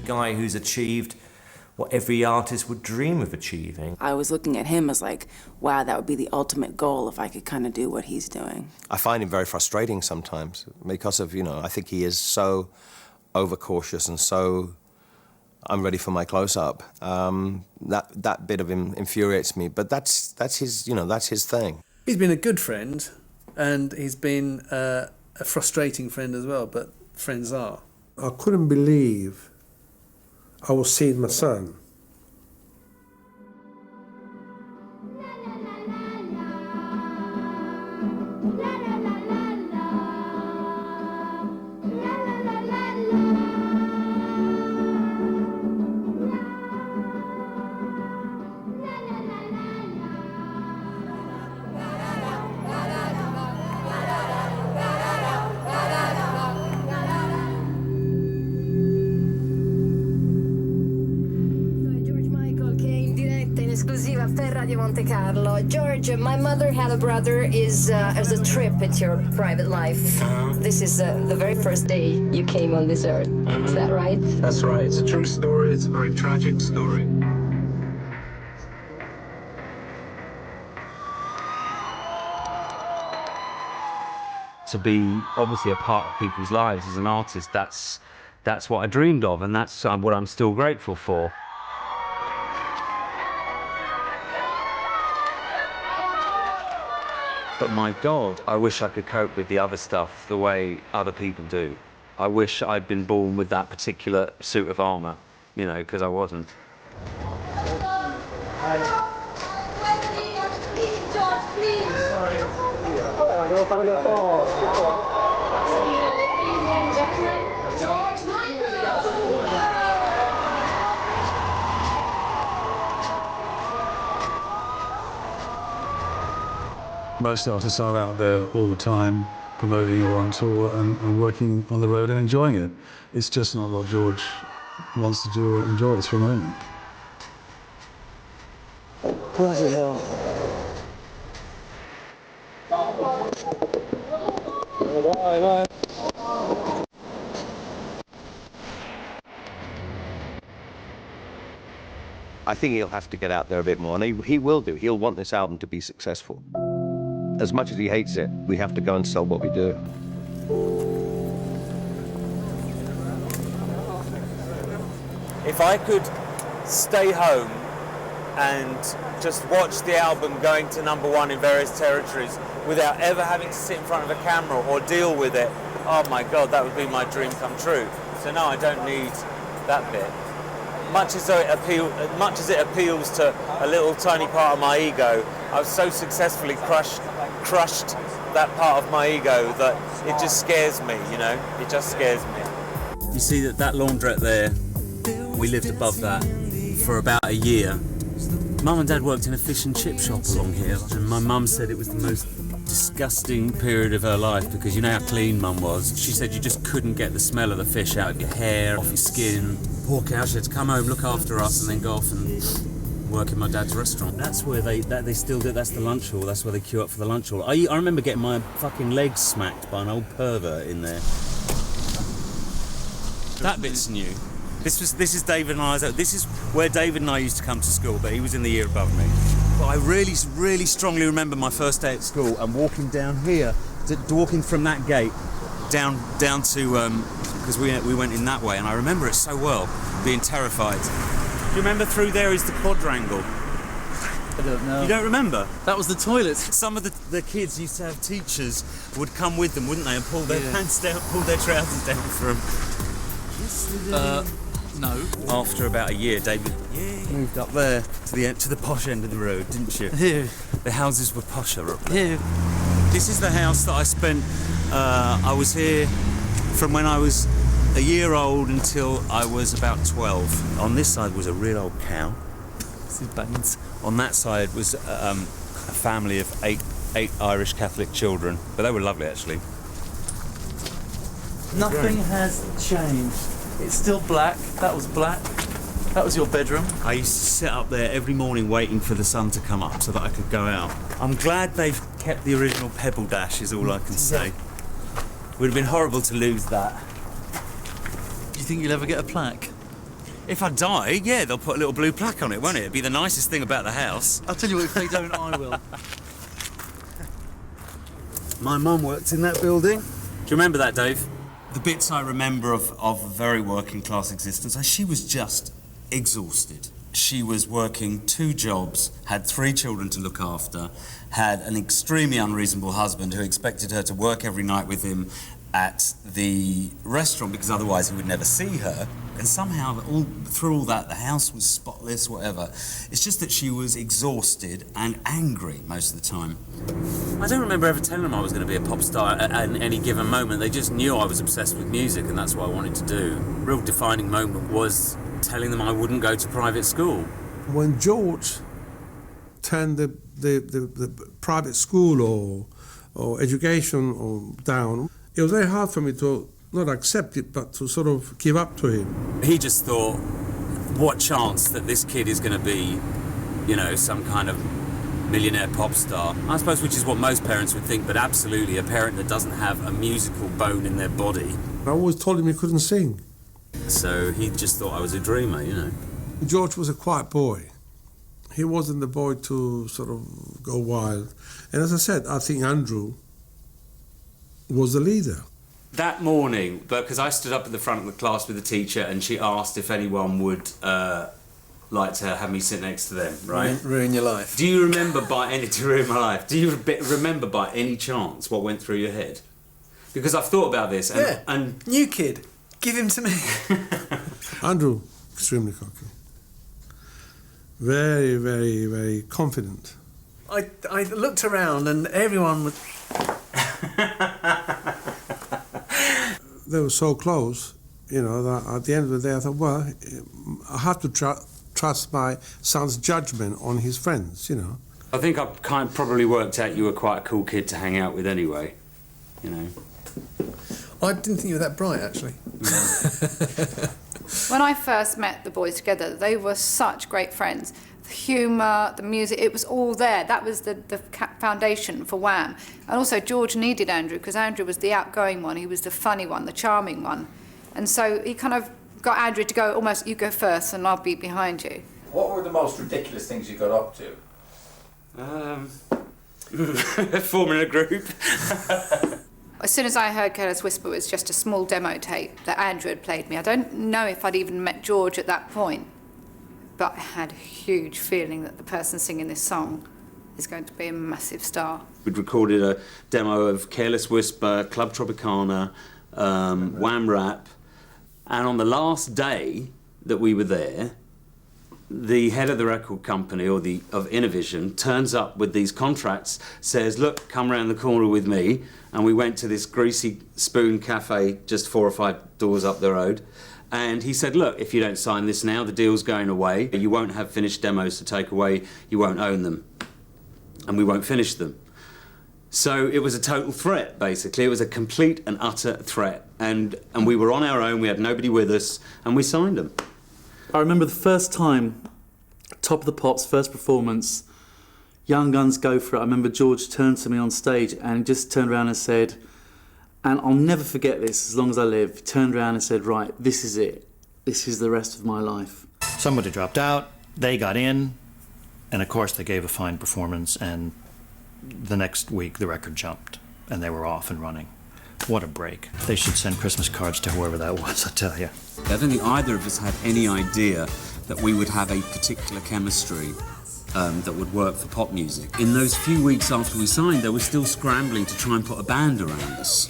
guy who's achieved what every artist would dream of achieving. I was looking at him as like, wow, that would be the ultimate goal if I could kind of do what he's doing. I find him very frustrating sometimes because of, I think he is so overcautious and so I'm ready for my close-up. That bit of him infuriates me, but that's his, that's his thing. He's been a good friend, and he's been a frustrating friend as well, but friends are. I couldn't believe I was seeing my son. George, my mother had a brother is as a trip into your private life. This is the very first day you came on this earth. Is that right? That's right. It's a true story. It's a very tragic story. To be obviously a part of people's lives as an artist, that's what I dreamed of, and that's what I'm still grateful for. But my God, I wish I could cope with the other stuff the way other people do. I wish I'd been born with that particular suit of armour, because I wasn't. Most artists are out there all the time, promoting or on tour and working on the road and enjoying it. It's just not what George wants to do or enjoys for a moment. Bloody hell. Bye. I think he'll have to get out there a bit more, and he will do. He'll want this album to be successful. As much as he hates it, we have to go and sell what we do. If I could stay home and just watch the album going to #1 in various territories without ever having to sit in front of a camera or deal with it, oh my God, that would be my dream come true. So no, I don't need that bit. Much as it appeals to a little tiny part of my ego, I've so successfully crushed that part of my ego that it just scares me, it just scares me. You see that laundrette there, we lived above that for about a year. Mum and Dad worked in a fish and chip shop along here, and my mum said it was the most disgusting period of her life because you know how clean Mum was. She said you just couldn't get the smell of the fish out of your hair, off your skin. Poor cow, she had to come home, look after us, and then go off and work in my dad's restaurant. That's where they still do. That's the lunch hall. That's where they queue up for the lunch hall. I remember getting my fucking legs smacked by an old pervert in there. That bit's new. This is David and I. This is where David and I used to come to school, but he was in the year above me. But I really, really strongly remember my first day at school and walking down here, walking from that gate down to because we went in that way, and I remember it so well, being terrified. Do you remember through there is the quadrangle? I don't know. You don't remember? That was the toilets. Some of the kids used to have teachers would come with them, wouldn't they, and pull their pants down, pull their trousers down for them. No. After about a year, David moved up there to the posh end of the road, didn't you? Yeah. The houses were posher up there. Yeah. This is the house that I spent. I was here from when I was a year old until I was about 12. On this side was a real old cow. This is Baines. On that side was a family of eight Irish Catholic children, but they were lovely actually. Nothing has changed. It's still black. That was black. That was your bedroom. I used to sit up there every morning waiting for the sun to come up so that I could go out. I'm glad they've kept the original Pebble Dash, is all I can say. Would have been horrible to lose that. Do you think you'll ever get a plaque? If I die, yeah, they'll put a little blue plaque on it, won't it? It'd be the nicest thing about the house. I'll tell you what, if they don't, I will. My mum worked in that building. Do you remember that, Dave? The bits I remember of a very working class existence, she was just exhausted. She was working 2 jobs, had 3 children to look after, had an extremely unreasonable husband who expected her to work every night with him at the restaurant because otherwise he would never see her. And somehow, through all that, the house was spotless, whatever. It's just that she was exhausted and angry most of the time. I don't remember ever telling them I was going to be a pop star at any given moment. They just knew I was obsessed with music and that's what I wanted to do. Real defining moment was telling them I wouldn't go to private school. When George turned the private school or education down, it was very hard for me to not accept it, but to sort of give up to him. He just thought, what chance that this kid is going to be, you know, some kind of millionaire pop star. I suppose which is what most parents would think, but absolutely a parent that doesn't have a musical bone in their body. I always told him he couldn't sing. So he just thought I was a dreamer, you know. George was a quiet boy. He wasn't the boy to sort of go wild. And as I said, I think Andrew was the leader. That morning, because I stood up at the front of the class with the teacher and she asked if anyone would like to have me sit next to them, right? Ruin your life. Do you remember to ruin my life? Do you remember by any chance what went through your head? Because I've thought about this and new kid, give him to me. Andrew, extremely cocky. Very, very, very confident. I looked around and everyone was... They were so close, you know, that at the end of the day I thought, well, I have to trust my son's judgment on his friends, you know. I think I've probably worked out you were quite a cool kid to hang out with anyway, you know. I didn't think you were that bright, actually. When I first met the boys together, they were such great friends. The humour, the music, it was all there. That was the foundation for Wham. And also George needed Andrew, because Andrew was the outgoing one, he was the funny one, the charming one. And so he kind of got Andrew to go, almost, you go first and I'll be behind you. What were the most ridiculous things you got up to? Forming a group. As soon as I heard Careless Whisper was just a small demo tape that Andrew had played me, I don't know if I'd even met George at that point. But I had a huge feeling that the person singing this song is going to be a massive star. We'd recorded a demo of Careless Whisper, Club Tropicana, Wham Rap, and on the last day that we were there, the head of the record company, of Innovision, turns up with these contracts, says, look, come round the corner with me, and we went to this Greasy Spoon cafe just 4 or 5 doors up the road. And he said, look, if you don't sign this now, the deal's going away. You won't have finished demos to take away. You won't own them. And we won't finish them. So it was a total threat, basically. It was a complete and utter threat. And we were on our own. We had nobody with us. And we signed them. I remember the first time, Top of the Pops, first performance, Young Guns Go For It. I remember George turned to me on stage and just turned around and said... And I'll never forget this as long as I live. He turned around and said, right, this is it. This is the rest of my life. Somebody dropped out, they got in, and of course they gave a fine performance, and the next week the record jumped, and they were off and running. What a break. They should send Christmas cards to whoever that was, I tell you. I don't think either of us had any idea that we would have a particular chemistry that would work for pop music. In those few weeks after we signed, they were still scrambling to try and put a band around us.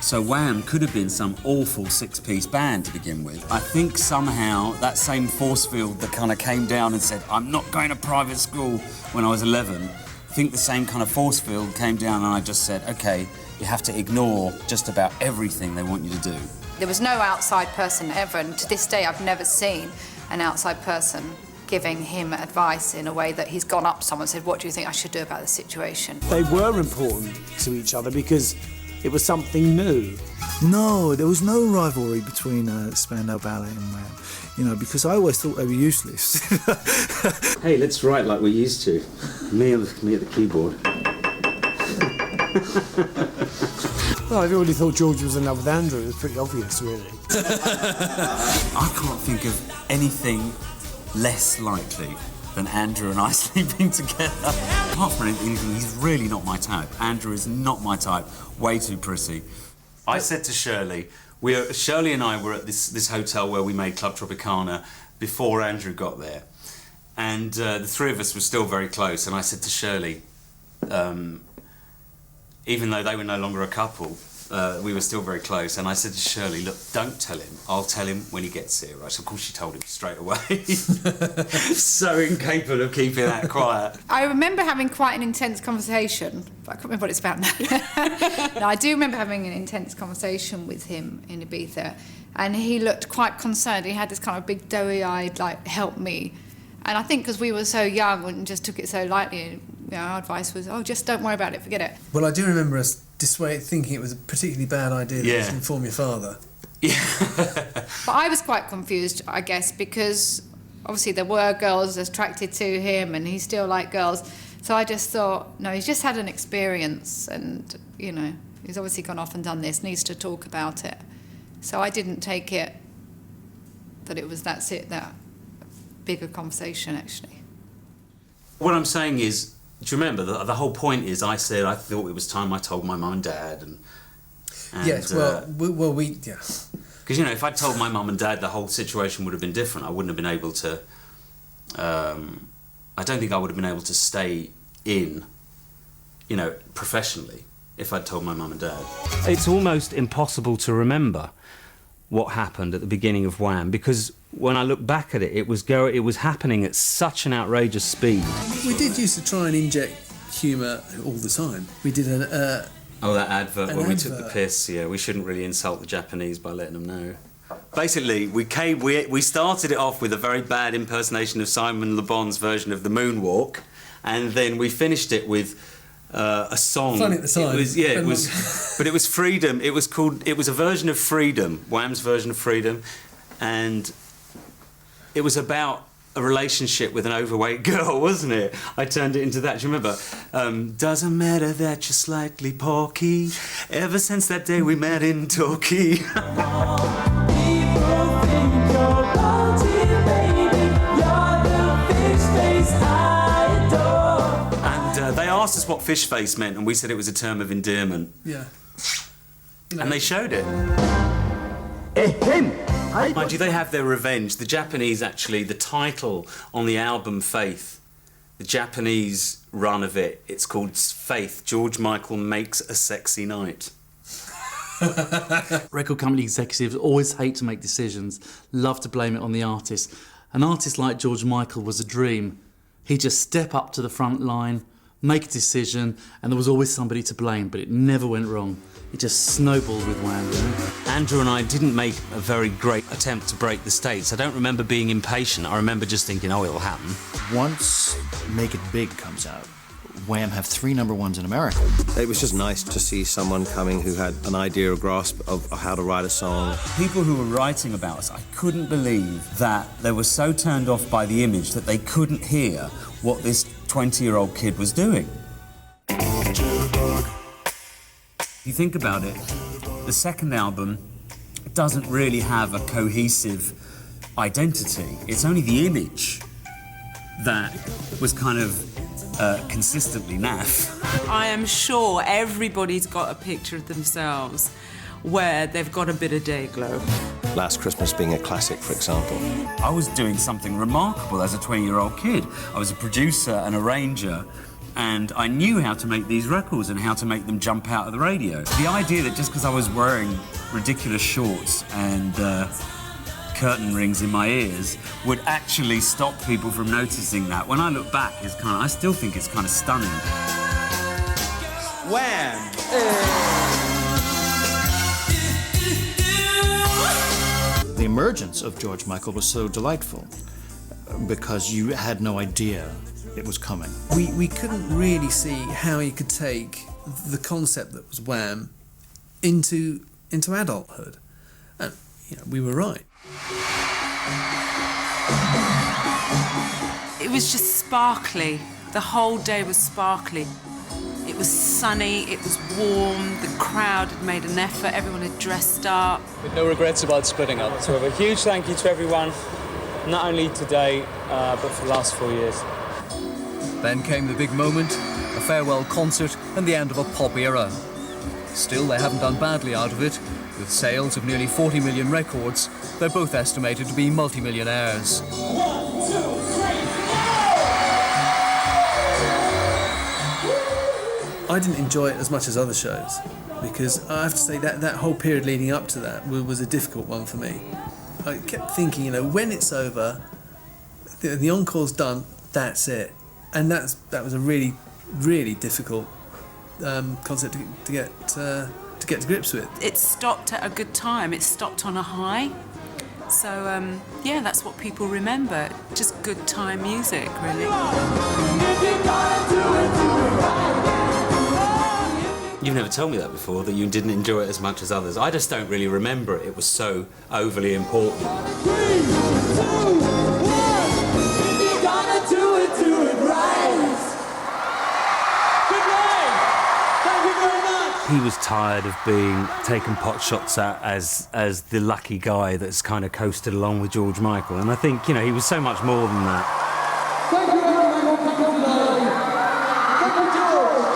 So Wham could have been some awful 6-piece band to begin with. I think somehow that same force field that kind of came down and said, I'm not going to private school when I was 11, I think the same kind of force field came down and I just said, OK, you have to ignore just about everything they want you to do. There was no outside person ever, and to this day I've never seen an outside person giving him advice in a way that he's gone up to someone and said, what do you think I should do about the situation? They were important to each other because it was something new. No, there was no rivalry between Spandau Ballet and Wham, you know, because I always thought they were useless. Hey, let's write like we used to. Me at the keyboard. Well, everybody thought George was in love with Andrew. It was pretty obvious, really. I can't think of anything less likely than Andrew and I sleeping together. Apart from anything, he's really not my type. Andrew is not my type. Way too prissy. I said to Shirley, Shirley and I were at this hotel where we made Club Tropicana before Andrew got there. And the three of us were still very close. And I said to Shirley, even though they were no longer a couple, we were still very close. And I said to Shirley, look, don't tell him. I'll tell him when he gets here. Right? So of course she told him straight away. So incapable of keeping that quiet. I remember having quite an intense conversation, but I can't remember what it's about now. No, I do remember having an intense conversation with him in Ibiza, and he looked quite concerned. He had this kind of big doughy-eyed, like, help me. And I think because we were so young and just took it so lightly, our advice was, oh, just don't worry about it, forget it. Well, I do remember us thinking it was a particularly bad idea that you should inform your father. But I was quite confused, I guess, because obviously there were girls attracted to him and he still liked girls. So I just thought, no, he's just had an experience and, you know, he's obviously gone off and done this, needs to talk about it. So I didn't take it that it was that bigger conversation, actually. What I'm saying is, do you remember, the whole point is I said I thought it was time I told my mum and dad. And yes, yeah. Because, you know, if I'd told my mum and dad, the whole situation would have been different. I wouldn't have been able to... I don't think I would have been able to stay in, you know, professionally if I'd told my mum and dad. It's almost impossible to remember what happened at the beginning of Wham, because when I look back at it, it was happening at such an outrageous speed. We did used to try and inject humour all the time. We did that advert where we took the piss. Yeah, we shouldn't really insult the Japanese by letting them know. Basically, we started it off with a very bad impersonation of Simon Le Bon's version of the Moonwalk, and then we finished it with a song. Funny at the time. But it was Freedom. It was a version of Freedom, Wham's version of Freedom, and it was about a relationship with an overweight girl, wasn't it? I turned it into that. Do you remember? Doesn't matter that you're slightly porky. Ever since that day we met in Torquay. They asked us what fish face meant, and we said it was a term of endearment. Yeah. And they showed it. Mind you, they have their revenge. The Japanese, actually, the title on the album Faith, the Japanese run of it, it's called Faith, George Michael Makes a Sexy Night. Record company executives always hate to make decisions, love to blame it on the artist. An artist like George Michael was a dream. He'd just step up to the front line, make a decision, and there was always somebody to blame, but it never went wrong. It just snowballed with Wham. Andrew and I didn't make a very great attempt to break the States. I don't remember being impatient. I remember just thinking, oh, it'll happen. Once Make It Big comes out, Wham have 3 number 1s in America. It was just nice to see someone coming who had an idea or grasp of how to write a song. People who were writing about us, I couldn't believe that they were so turned off by the image that they couldn't hear what this 20-year-old kid was doing. You think about it, the second album doesn't really have a cohesive identity. It's only the image that was kind of consistently naff. I am sure everybody's got a picture of themselves where they've got a bit of day glow. Last Christmas being a classic, for example. I was doing something remarkable as a 20-year-old kid. I was a producer, an arranger, and I knew how to make these records and how to make them jump out of the radio. The idea that just because I was wearing ridiculous shorts and curtain rings in my ears would actually stop people from noticing that, when I look back, I still think it's kind of stunning. Wham! The emergence of George Michael was so delightful because you had no idea it was coming. We couldn't really see how he could take the concept that was Wham into adulthood. And, you know, we were right. It was just sparkly. The whole day was sparkly. It It was sunny, it was warm, the crowd had made an effort, everyone had dressed up. With no regrets about splitting up. So a huge thank you to everyone, not only today, but for the last 4 years. Then came the big moment, a farewell concert and the end of a pop era. Still, they haven't done badly out of it. With sales of nearly 40 million records, they're both estimated to be multi-millionaires. I didn't enjoy it as much as other shows because I have to say that whole period leading up to that was a difficult one for me. I kept thinking, you know, when it's over, the encore's done, that's it. And that was a really, really difficult concept to get to grips with. It stopped at a good time, it stopped on a high. So, yeah, that's what people remember. Just good time music, really. You've never told me that before, that you didn't enjoy it as much as others. I just don't really remember it. It was so overly important. 3, 2, 1. If you're gonna do it right. Good night. Thank you very much. He was tired of being taken pot shots at as the lucky guy that's kind of coasted along with George Michael. And I think, you know, he was so much more than that. Thank you everyone for coming today. Thank you, George.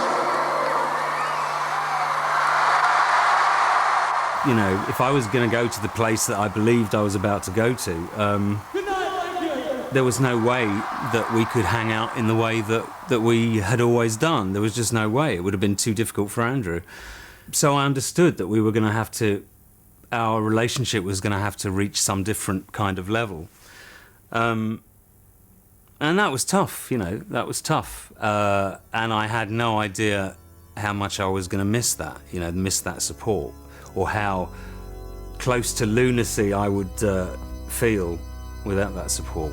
You know, if I was going to go to the place that I believed I was about to go to, there was no way that we could hang out in the way that we had always done. There was just no way. It would have been too difficult for Andrew. So I understood that we were going to have to, our relationship was going to have to reach some different kind of level. And that was tough, you know, that was tough. And I had no idea how much I was going to miss that, you know, miss that support, or how close to lunacy I would feel without that support.